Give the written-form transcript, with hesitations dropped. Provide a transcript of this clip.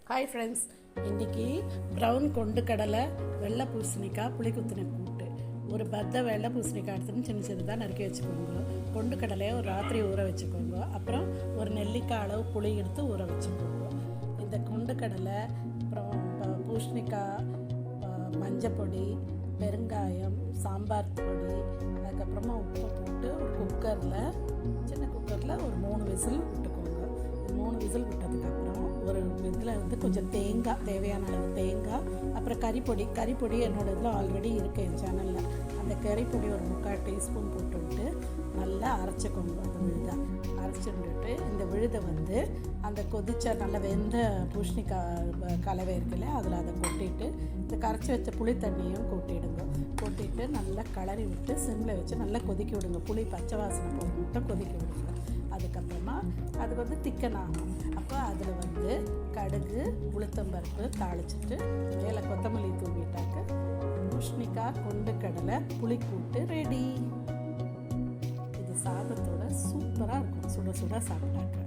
Hi friends, இன்றைக்கி brown கொண்டு கடலை, வெள்ளை பூசணிக்காய், புளி குத்தின கூட்டு. ஒரு வெள்ளை பூசணிக்காய் எடுத்துன்னு சின்ன சின்னதாக நறுக்கி வச்சுக்கோங்க. கொண்டு கடலையை ஒரு ராத்திரி ஊற வச்சுக்கோங்க. அப்புறம் ஒரு நெல்லிக்காய் அளவு புளி எடுத்து ஊற வச்சுக்கோங்க. இந்த கொண்டு கடலை, அப்புறம் பூசணிக்காய், மஞ்சப்பொடி, பெருங்காயம், சாம்பார் பொடி, அதுக்கப்புறமா உப்பு போட்டு ஒரு சின்ன குக்கரில் ஒரு 3 விசில் விட்டுக்கோங்க. 3 விசில் விட்டதுக்கப்புறம் ஒரு இதில் கொஞ்சம் தேங்காய், தேவையான அளவு தேங்காய், அப்புறம் கறிப்பொடி என்னோட இதில் ஆல்ரெடி இருக்குது என் சேனலில். அந்த கறிப்பொடி ஒரு 3/4 டீஸ்பூன் போட்டுவிட்டு நல்லா அரைச்சிக்கோங்க. அந்த விழுதை அரைச்சிட்டு இந்த விழுதை அந்த கொதிச்ச நல்லா வெந்த பூசணிக்காய் கலவை இருக்குல்ல, அதில் அதை கொட்டிட்டு இந்த கரைச்சி வச்ச புளி தண்ணியும் கொட்டிட்டு நல்லா கிளறி விட்டு சிம்மில் வச்சு நல்லா கொதிக்க விடுங்க. புளி பச்சை வாசனை போக மட்டும் கொதிக்க விடுங்க. அதுக்கப்புறமா அது திக்கன் ஆகும். அப்போ அதில் கடுகு, உளுத்தம்பருப்பு தாளிச்சிட்டு மேலே கொத்தமல்லி தூவிட்டாக்க பூசணிக்காய், கொண்டு கடலை, புளிக்கூட்டு ரெடி. இது சாதத்தோட சூப்பராக இருக்கும், சுட சுட சாப்பிட்டாக்க.